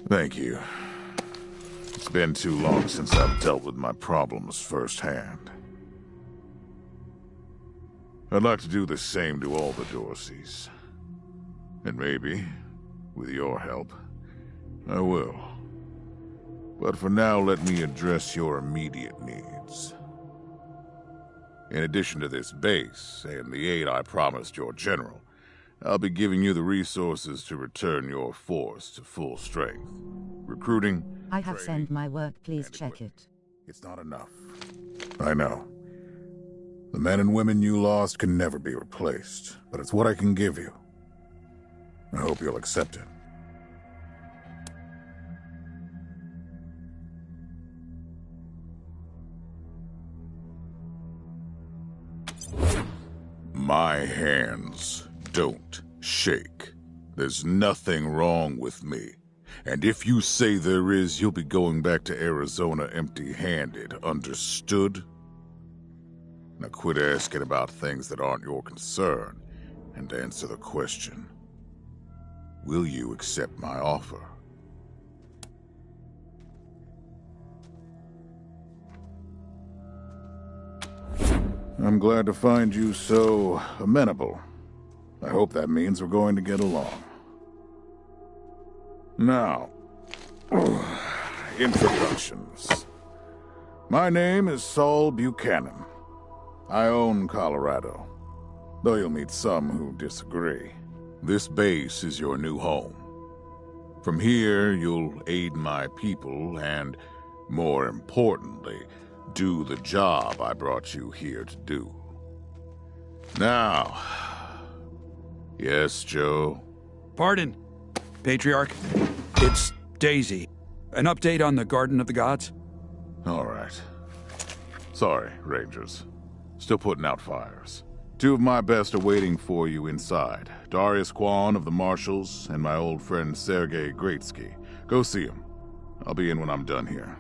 Thank you. It's been too long since I've dealt with my problems firsthand. I'd like to do the same to all the Dorseys. And maybe, with your help, I will. But for now, let me address your immediate needs. In addition to this base, and the aid I promised your general, I'll be giving you the resources to return your force to full strength. Recruiting, I have sent my work, please check it. It's not enough. I know. The men and women you lost can never be replaced, but it's what I can give you. I hope you'll accept it. My hands don't shake. There's nothing wrong with me. And if you say there is, you'll be going back to Arizona empty-handed. Understood? Now quit asking about things that aren't your concern, and answer the question. Will you accept my offer? I'm glad to find you so amenable. I hope that means we're going to get along. Now, introductions. My name is Saul Buchanan. I own Colorado, though you'll meet some who disagree. This base is your new home. From here, you'll aid my people and, more importantly, do the job I brought you here to do. Now, yes, Joe? Pardon, Patriarch. It's Daisy. An update on the Garden of the Gods? All right. Sorry, Rangers. Still putting out fires. Two of my best are waiting for you inside. Darius Kwan of the Marshals and my old friend Sergei Greatsky. Go see him. I'll be in when I'm done here.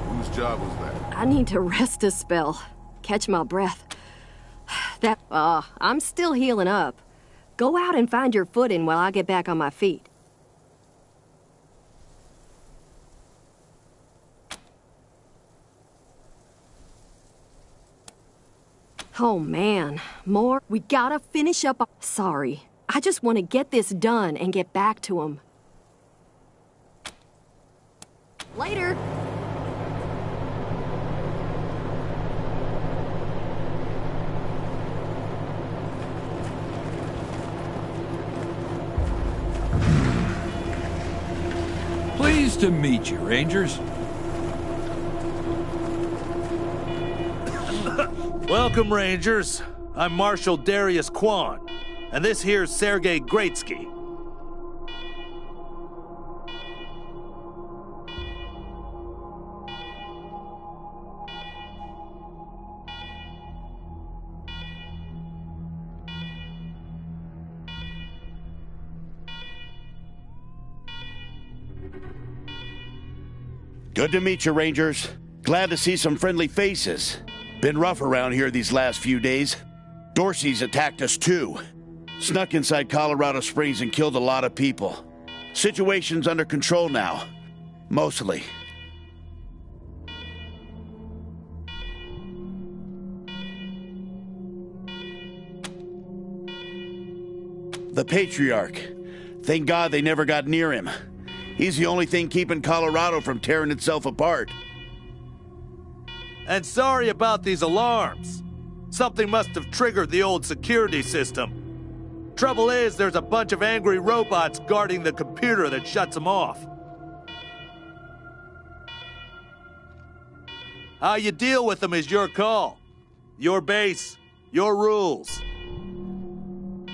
Whose job was that? I need to rest a spell. Catch my breath. I'm still healing up. Go out and find your footing while I get back on my feet. Oh man, more? We gotta finish up. Sorry. I just want to get this done and get back to him. Later! Pleased to meet you, Rangers. Welcome, Rangers. I'm Marshal Darius Kwan, and this here's Sergei Greatsky. Good to meet you, Rangers. Glad to see some friendly faces. Been rough around here these last few days. Dorsey's attacked us too. Snuck inside Colorado Springs and killed a lot of people. Situation's under control now. Mostly. The Patriarch. Thank God they never got near him. He's the only thing keeping Colorado from tearing itself apart. And sorry about these alarms. Something must have triggered the old security system. Trouble is, there's a bunch of angry robots guarding the computer that shuts them off. How you deal with them is your call. Your base, your rules.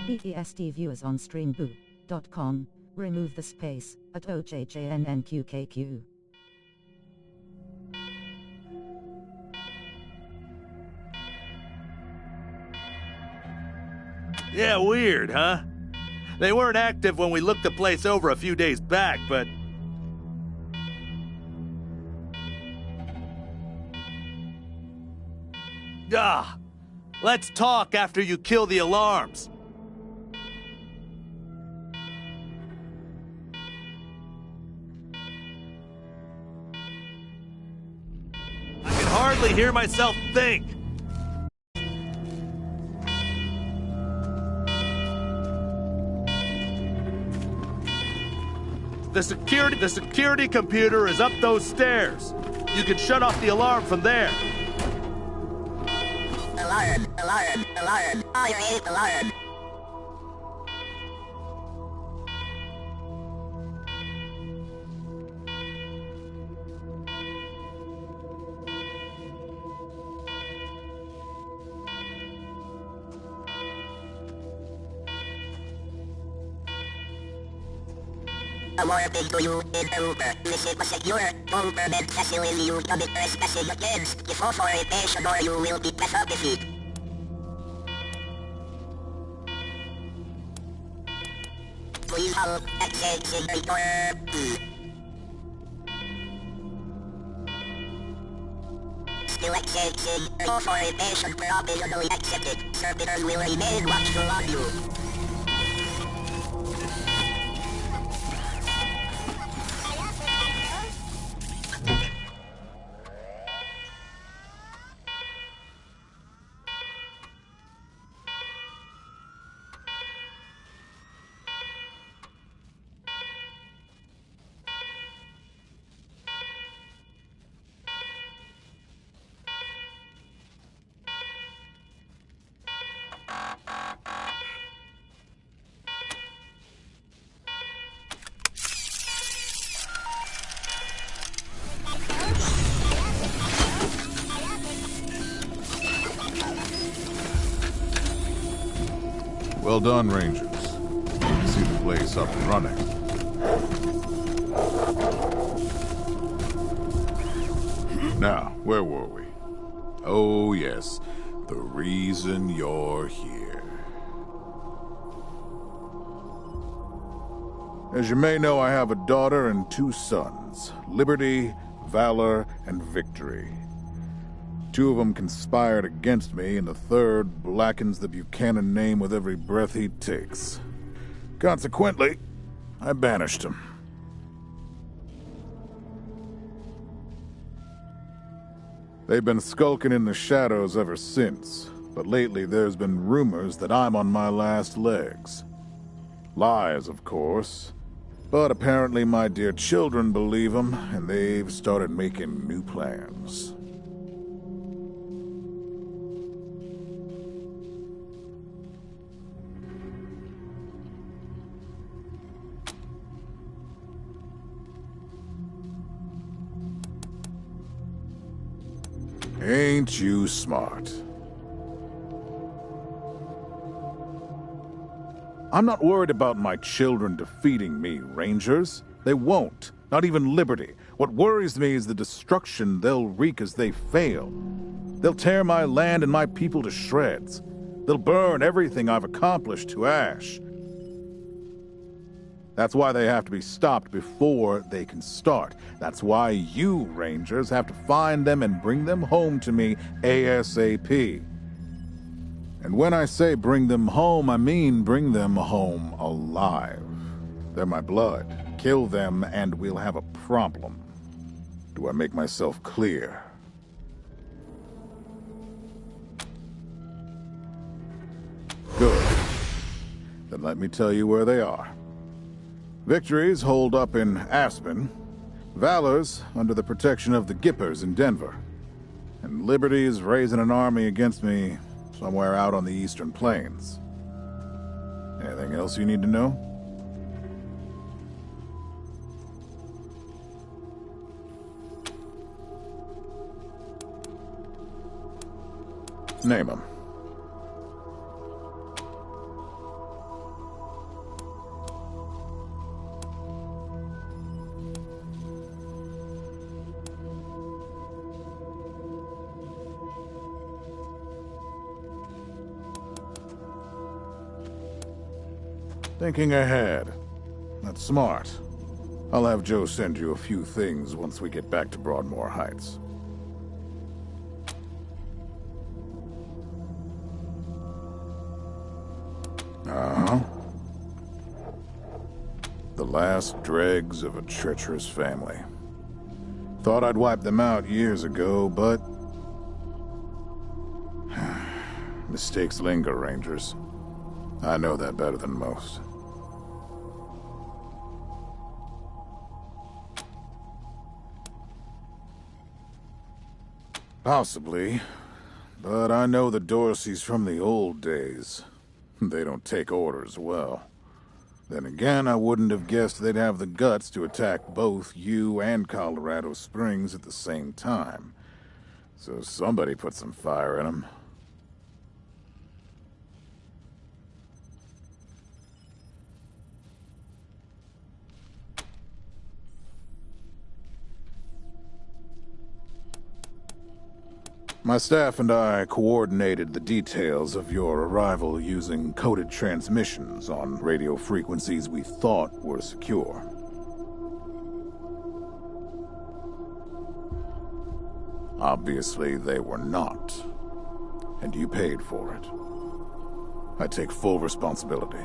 PTSD viewers on streamboo.com. Remove the space at OJJNNQKQ. Yeah, weird, huh? They weren't active when we looked the place over a few days back, but... Ah, let's talk after you kill the alarms. I can hardly hear myself think. The security computer is up those stairs. You can shut off the alarm from there. Alarm, alarm, alarm, fire alarm. A warning to you, intruder. Visit a secure, government facility. You commit trespassing against the authorization or you will be penalized. Please hold accessing the door. Still accessing authorization provisionally accepted. Servitors will remain watchful on you. Well done, Rangers. Good to see the place up and running. Now, where were we? Oh, yes. The reason you're here. As you may know, I have a daughter and 2 sons. Liberty, Valor, and Victory. 2 of them conspired against me, and the 3rd blackens the Buchanan name with every breath he takes. Consequently, I banished him. They've been skulking in the shadows ever since, but lately there's been rumors that I'm on my last legs. Lies, of course, but apparently my dear children believe them, and they've started making new plans. Ain't you smart? I'm not worried about my children defeating me, Rangers. They won't. Not even Liberty. What worries me is the destruction they'll wreak as they fail. They'll tear my land and my people to shreds. They'll burn everything I've accomplished to ash. That's why they have to be stopped before they can start. That's why you, Rangers, have to find them and bring them home to me ASAP. And when I say bring them home, I mean bring them home alive. They're my blood. Kill them and we'll have a problem. Do I make myself clear? Good. Then let me tell you where they are. Victory's holed up in Aspen, Valor's under the protection of the Gippers in Denver, and Liberty's raising an army against me somewhere out on the Eastern Plains. Anything else you need to know? Name 'em. Thinking ahead. That's smart. I'll have Joe send you a few things once we get back to Broadmoor Heights. last dregs of a treacherous family. Thought I'd wiped them out years ago, but... mistakes linger, Rangers. I know that better than most. Possibly, but I know the Dorseys from the old days. They don't take orders well. Then again, I wouldn't have guessed they'd have the guts to attack both you and Colorado Springs at the same time. So somebody put some fire in them. My staff and I coordinated the details of your arrival using coded transmissions on radio frequencies we thought were secure. Obviously, they were not, and you paid for it. I take full responsibility.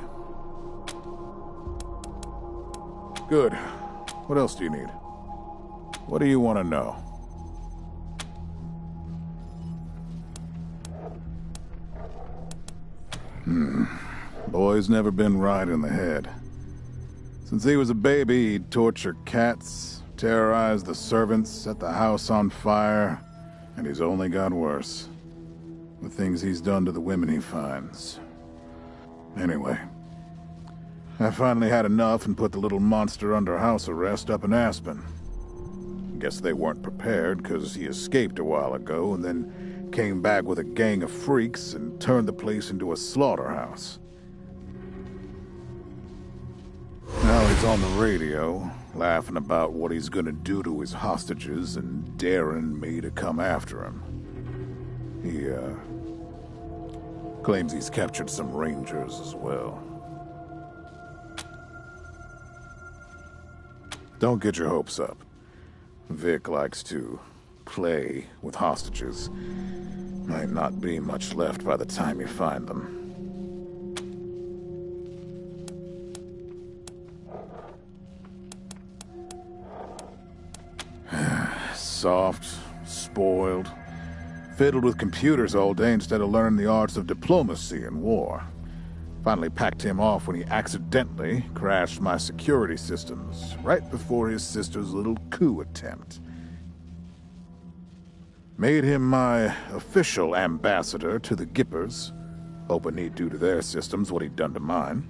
Good. What else do you need? What do you want to know? Boy's never been right in the head. Since he was a baby, he'd torture cats, terrorize the servants, set the house on fire, and he's only got worse. The things he's done to the women he finds. Anyway, I finally had enough and put the little monster under house arrest up in Aspen. Guess they weren't prepared, because he escaped a while ago and then came back with a gang of freaks and turned the place into a slaughterhouse. Now he's on the radio, laughing about what he's gonna do to his hostages and daring me to come after him. He, claims he's captured some rangers as well. Don't get your hopes up. Vic likes to play with hostages. Might not be much left by the time you find them. Soft, spoiled, fiddled with computers all day instead of learning the arts of diplomacy and war. Finally packed him off when he accidentally crashed my security systems right before his sister's little coup attempt. Made him my official ambassador to the Gippers, hoping he'd do to their systems what he'd done to mine.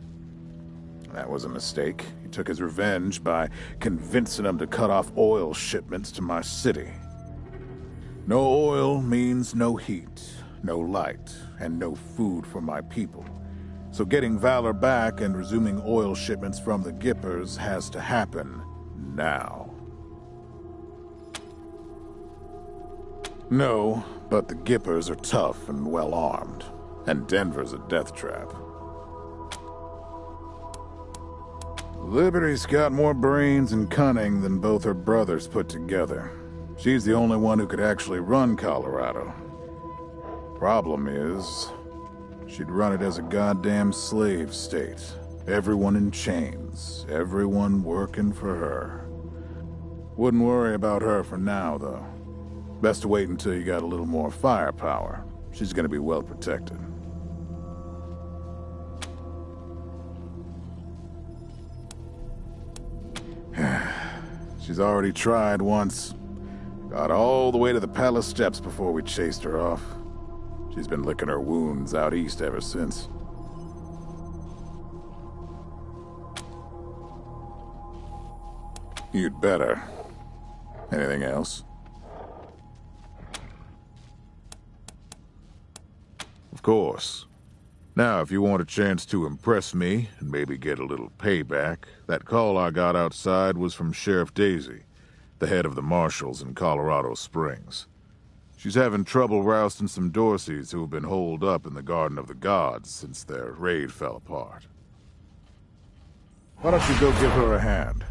That was a mistake. He took his revenge by convincing them to cut off oil shipments to my city. No oil means no heat, no light, and no food for my people. So getting Valor back and resuming oil shipments from the Gippers has to happen now. No, but the Gippers are tough and well-armed, and Denver's a death trap. Liberty's got more brains and cunning than both her brothers put together. She's the only one who could actually run Colorado. Problem is, she'd run it as a goddamn slave state. Everyone in chains, everyone working for her. Wouldn't worry about her for now, though. Best to wait until you got a little more firepower. She's gonna be well protected. She's already tried once. Got all the way to the palace steps before we chased her off. She's been licking her wounds out east ever since. You'd better. Anything else? Of course. Now, if you want a chance to impress me and maybe get a little payback, that call I got outside was from Sheriff Daisy, the head of the marshals in Colorado Springs. She's having trouble rousting some Dorseys who have been holed up in the Garden of the Gods since their raid fell apart. Why don't you go give her a hand?